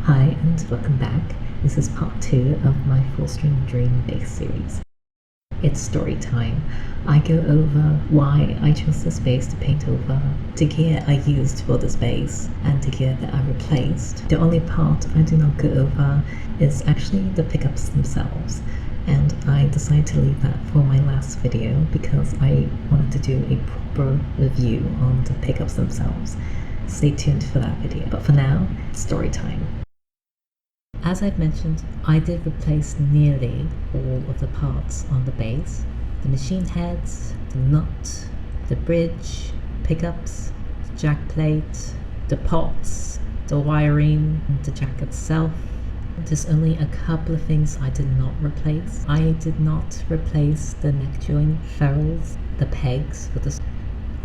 Hi and welcome back. This is part 2 of my full string dream bass series. It's story time. I go over why I chose this bass to paint over, the gear I used for this bass, and the gear that I replaced. The only part I do not go over is actually the pickups themselves, and I decided to leave that for my last video because I wanted to do a proper review on the pickups themselves. Stay tuned for that video, but for now, story time. As I've mentioned, I did replace nearly all of the parts on the bass. The machine heads, the nut, the bridge, pickups, the jack plate, the pots, the wiring, the jack itself. There's only a couple of things I did not replace. I did not replace the neck joint ferrules, the pegs for the...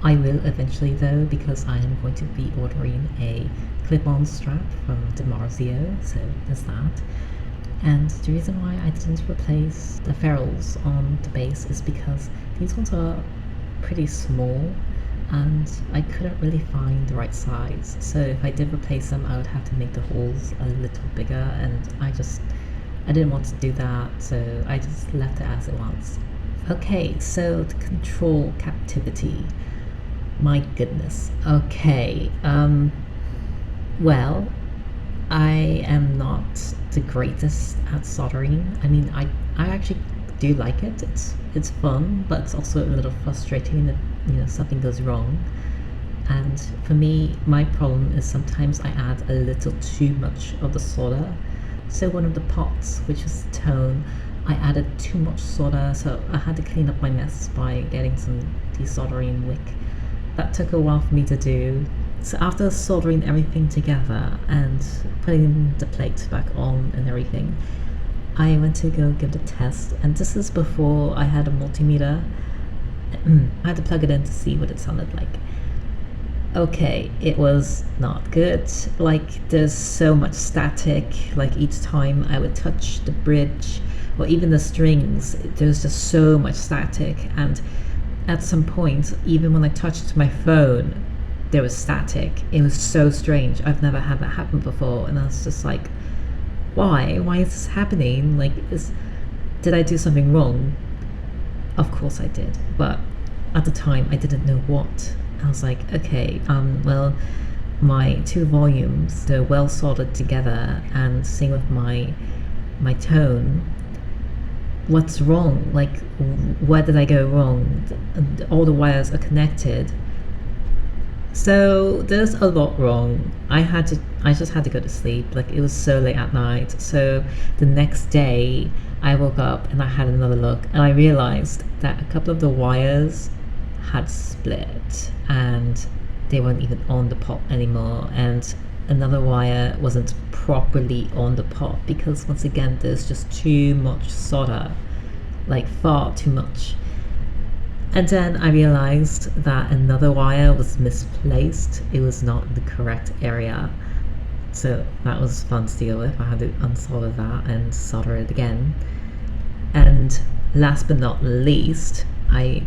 I will eventually though, because I am going to be ordering a clip-on strap from DiMarzio, so there's that. And the reason why I didn't replace the ferrules on the bass is because these ones are pretty small and I couldn't really find the right size. So if I did replace them, I would have to make the holes a little bigger, and I didn't want to do that, so I just left it as it was. Okay, so the control captivity. My goodness. Okay, well, I am not the greatest at soldering. I mean, I actually do like it. It's fun, but it's also a little frustrating that something goes wrong. And for me, my problem is sometimes I add a little too much of the solder. So one of the pots, which was the tone, I added too much solder, so I had to clean up my mess by getting some desoldering wick. That took a while for me to do. So after soldering everything together and putting the plate back on and everything, I went to go give the test, and this is before I had a multimeter. I had to plug it in to see what it sounded like. Okay, it was not good. Like, there's so much static. Like, each time I would touch the bridge or even the strings, there's just so much static. And at some point, even when I touched my phone, there was static. It was so strange. I've never had that happen before, and I was just like, why? Why is this happening? Like, did I do something wrong? Of course I did, but at the time I didn't know what. I was like, okay, well, my two volumes, they're well soldered together, and same with my tone. What's wrong? Like, where did I go wrong? All the wires are connected. So there's a lot wrong. I just had to go to sleep. Like, it was so late at night. So the next day I woke up and I had another look, and I realized that a couple of the wires had split and they weren't even on the pot anymore, and another wire wasn't properly on the pot because, once again, there's just too much solder, like far too much. And then I realized that another wire was misplaced. It was not in the correct area. So that was fun to deal with. I had to unsolder that and solder it again. And last but not least, I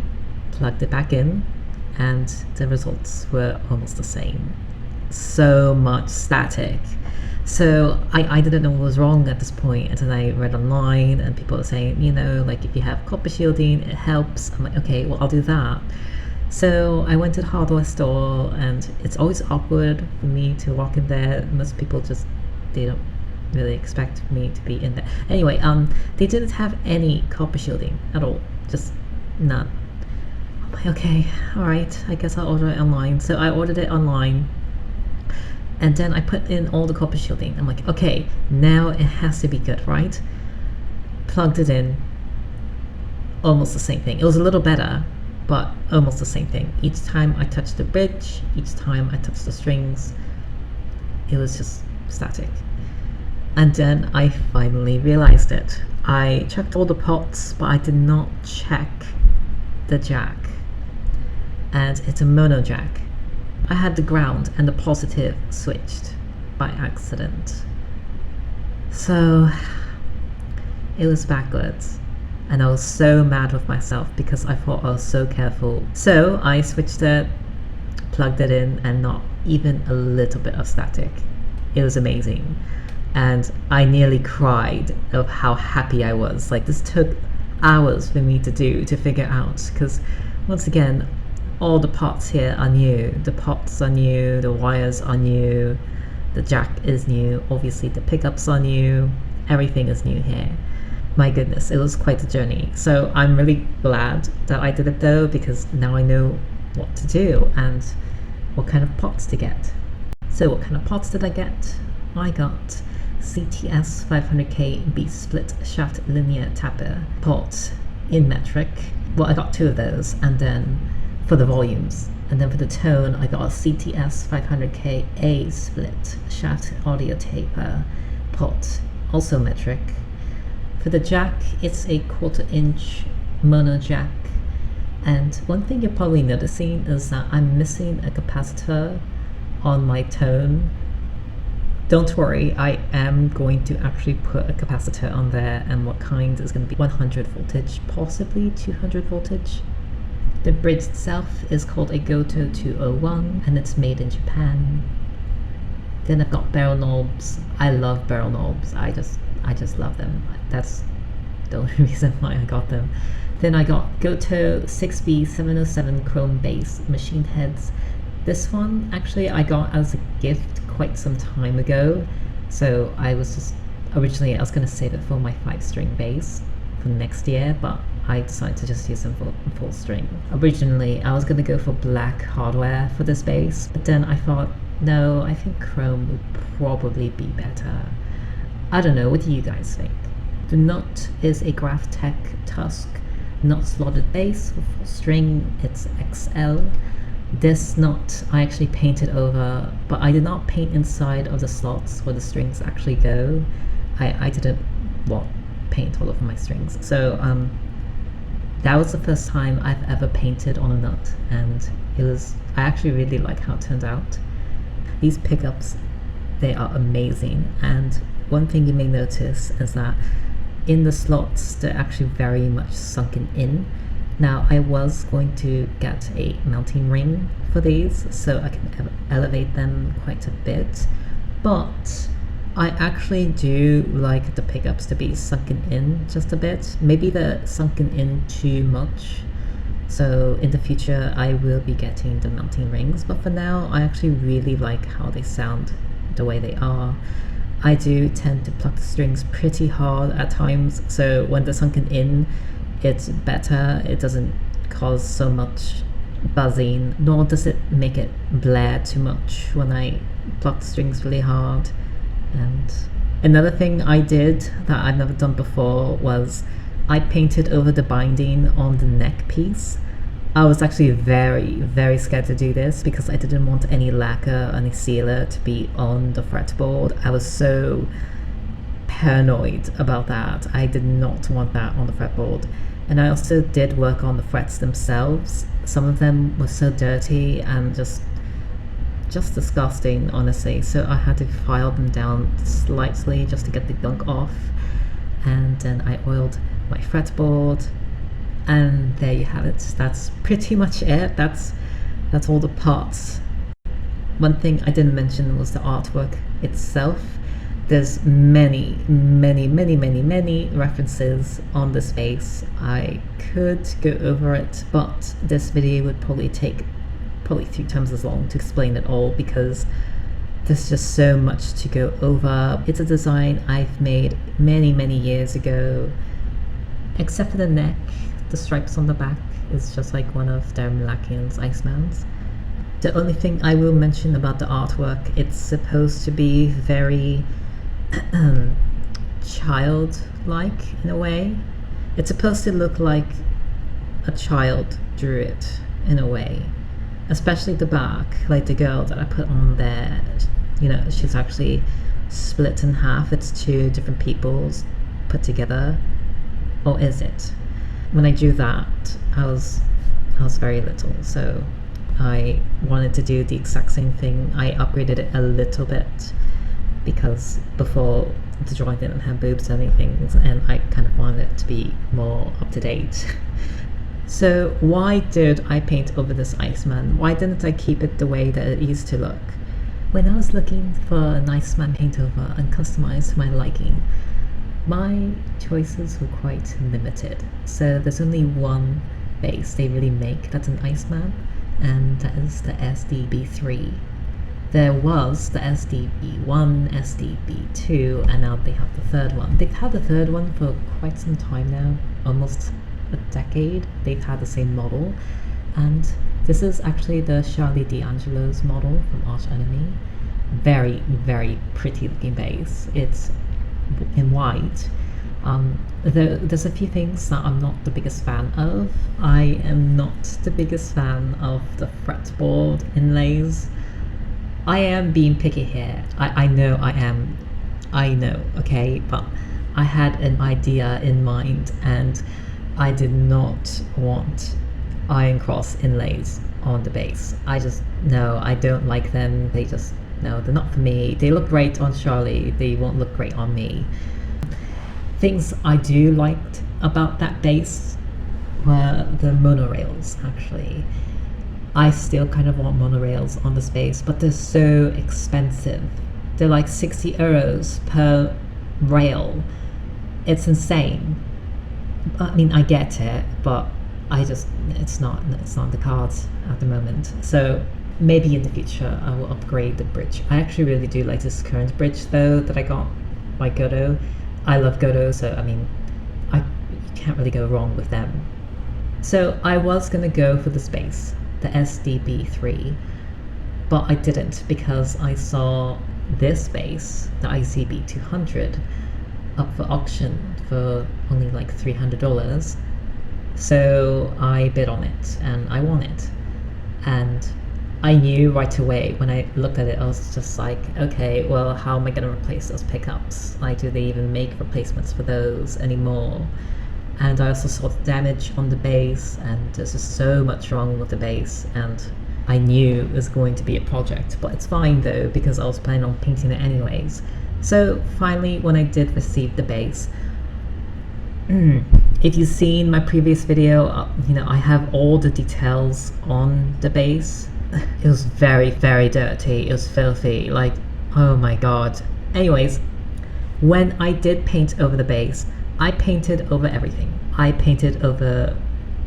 plugged it back in and the results were almost the same. So much static. So I didn't know what was wrong at this point, and then I read online and people were saying, like, if you have copper shielding, it helps. I'm like, okay, well, I'll do that. So I went to the hardware store, and it's always awkward for me to walk in there. Most people they don't really expect me to be in there. Anyway, they didn't have any copper shielding at all, just none. I'm like, okay, all right, I guess I'll order it online. So I ordered it online. And then I put in all the copper shielding. I'm like, okay, now it has to be good, right? Plugged it in. Almost the same thing. It was a little better, but almost the same thing. Each time I touched the bridge, each time I touched the strings, it was just static. And then I finally realized it. I checked all the pots, but I did not check the jack. And it's a mono jack. I had the ground and the positive switched by accident. So it was backwards, and I was so mad with myself because I thought I was so careful. So I switched it, plugged it in, and not even a little bit of static. It was amazing. and I nearly cried of how happy I was. Like, this took hours for me to figure out, because once again, all the parts here are new. The pots are new, the wires are new, the jack is new, obviously the pickups are new, everything is new here. My goodness, it was quite a journey. So I'm really glad that I did it though, because now I know what to do and what kind of pots to get. So what kind of pots did I get? I got CTS 500K B-split shaft linear tapper pot in metric. Well, I got 2 of those, and then for the volumes. And then for the tone, I got a CTS 500K A-split shaft audio taper pot, also metric. For the jack, it's a 1/4 inch mono jack. And one thing you're probably noticing is that I'm missing a capacitor on my tone. Don't worry, I am going to actually put a capacitor on there, and what kind is going to be 100 voltage, possibly 200 voltage. The bridge itself is called a Goto 201, and it's made in Japan. Then I've got barrel knobs. I love barrel knobs. I just love them. That's the only reason why I got them. Then I got Goto 6B707 chrome base machine heads. This one actually I got as a gift quite some time ago. So I was just originally I was going to save it for my 5-string bass for next year, but I decided to just use them for full string. Originally I was going to go for black hardware for this bass, but then I thought, no, I think chrome would probably be better. I don't know, what do you guys think? The nut is a Graphtec Tusk nut slotted bass for full string. It's XL. This nut I actually painted over, but I did not paint inside of the slots where the strings actually go. I didn't paint all over my strings. So that was the first time I've ever painted on a nut, and I actually really like how it turned out. These pickups, they are amazing, and one thing you may notice is that in the slots they're actually very much sunken in. Now I was going to get a mounting ring for these so I can elevate them quite a bit, but I actually do like the pickups to be sunken in just a bit. Maybe they're sunken in too much, so in the future I will be getting the mounting rings, but for now I actually really like how they sound the way they are. I do tend to pluck the strings pretty hard at times, so when they're sunken in, it's better. It doesn't cause so much buzzing, nor does it make it blare too much when I pluck the strings really hard. And another thing I did that I've never done before was I painted over the binding on the neck piece. I was actually very, very scared to do this because I didn't want any lacquer, any sealer to be on the fretboard. I was so paranoid about that. I did not want that on the fretboard. And I also did work on the frets themselves. Some of them were so dirty and just disgusting, honestly. So I had to file them down slightly just to get the gunk off. And then I oiled my fretboard. And there you have it. That's pretty much it. That's all the parts. One thing I didn't mention was the artwork itself. There's many references on this bass. I could go over it, but this video would probably take 3 times as long to explain it all because there's just so much to go over. It's a design I've made many years ago, except for the neck. The stripes on the back is just like one of Darren Malakian's Icemans. The only thing I will mention about the artwork, it's supposed to be very childlike in a way. It's supposed to look like a child drew it in a way, especially the back. Like the girl that I put on there, you know, she's actually split in half. It's 2 different peoples put together, or is it? When I drew that, I was very little, so I wanted to do the exact same thing. I upgraded it a little bit because before the drawing didn't have boobs or anything, and I kind of wanted it to be more up to date. So why did I paint over this Iceman? Why didn't I keep it the way that it used to look? When I was looking for a nice matte paint over and customized to my liking, my choices were quite limited. So there's only one base they really make that's an Iceman, and that is the SDB3. There was the SDB1, SDB2, and now they have the third one. They've had the third one for quite some time now, almost a decade. They've had the same model, and this is actually the Charlie D'Angelo's model from Arch Enemy. Very, very pretty looking base. It's in white. There's a few things that I'm not the biggest fan of. I am not the biggest fan of the fretboard inlays. I am being picky here. I know I am. I know, okay? But I had an idea in mind, and I did not want Iron Cross inlays on the base. No, I don't like them. No, they're not for me. They look great on Charlie. They won't look great on me. Things I do liked about that base were the monorails, actually. I still kind of want monorails on this base, but they're so expensive. They're like 60 euros per rail. It's insane. I mean, I get it, but it's not the cards at the moment. So maybe in the future I will upgrade the bridge. I actually really do like this current bridge though that I got by Godot. I love Godot, so I mean, you can't really go wrong with them. So I was gonna go for this base, the SDB3, but I didn't because I saw this base, the ICB200, up for auction for only like $300. So I bid on it and I won it. And I knew right away when I looked at it, I was just like, okay, well, how am I going to replace those pickups? Like, do they even make replacements for those anymore? And I also saw the damage on the base, and there's just so much wrong with the base, and I knew it was going to be a project, but it's fine though, because I was planning on painting it anyways. So finally, when I did receive the base, if you've seen my previous video, I have all the details on the base. It was very, very dirty. It was filthy. Like, oh my god. Anyways, when I did paint over the base, I painted over everything. I painted over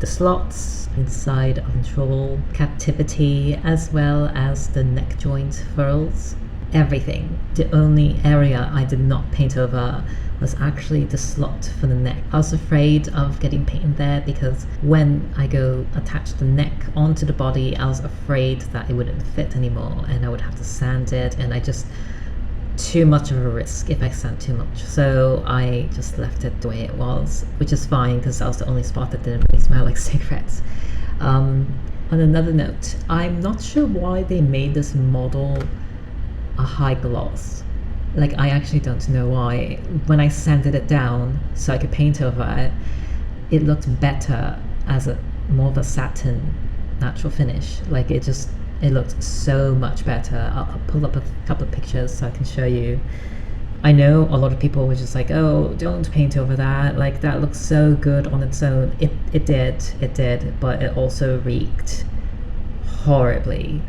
the slots, inside of control, captivity, as well as the neck joint furls. Everything. The only area I did not paint over was actually the slot for the neck. I was afraid of getting paint there because when I go attach the neck onto the body, I was afraid that it wouldn't fit anymore and I would have to sand it, and too much of a risk if I sand too much. So I just left it the way it was, which is fine because that was the only spot that didn't really smell like cigarettes. On another note, I'm not sure why they made this model a high gloss. Like, I actually don't know why. When I sanded it down so I could paint over it, it looked better as more of a satin natural finish. Like, it looked so much better. I'll pull up a couple of pictures so I can show you. I know a lot of people were just like, oh, don't paint over that. Like, that looks so good on its own. It did, but it also reeked horribly.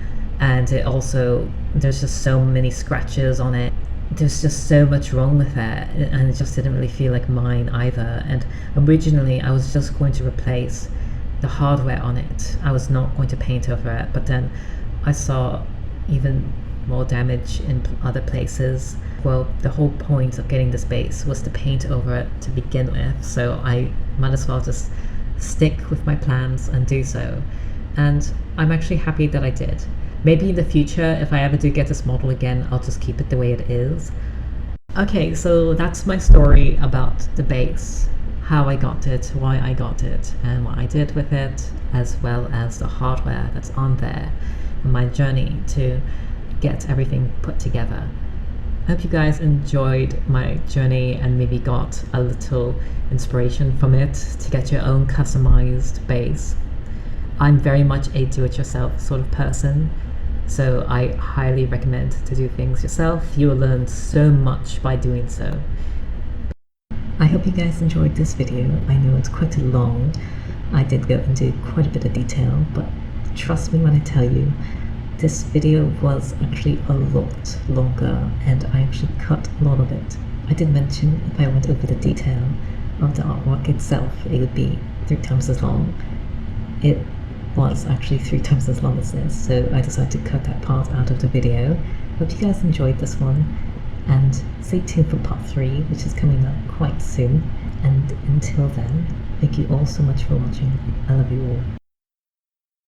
And there's just so many scratches on it. There's just so much wrong with it, and it just didn't really feel like mine either. And originally I was just going to replace the hardware on it. I was not going to paint over it, but then I saw even more damage in other places. Well, the whole point of getting this base was to paint over it to begin with, so I might as well just stick with my plans and do so. And I'm actually happy that I did. Maybe in the future, if I ever do get this model again, I'll just keep it the way it is. Okay, so that's my story about the base, how I got it, why I got it, and what I did with it, as well as the hardware that's on there, and my journey to get everything put together. I hope you guys enjoyed my journey and maybe got a little inspiration from it to get your own customized base. I'm very much a do-it-yourself sort of person, so I highly recommend to do things yourself. You will learn so much by doing so. I hope you guys enjoyed this video. I know it's quite long. I did go into quite a bit of detail, but trust me when I tell you, this video was actually a lot longer, and I actually cut a lot of it. I did mention if I went over the detail of the artwork itself, it would be 3 times as long. It was actually 3 times as long as this, so I decided to cut that part out of the video. Hope you guys enjoyed this one, and stay tuned for part 3, which is coming up quite soon. And until then, thank you all so much for watching. I love you all.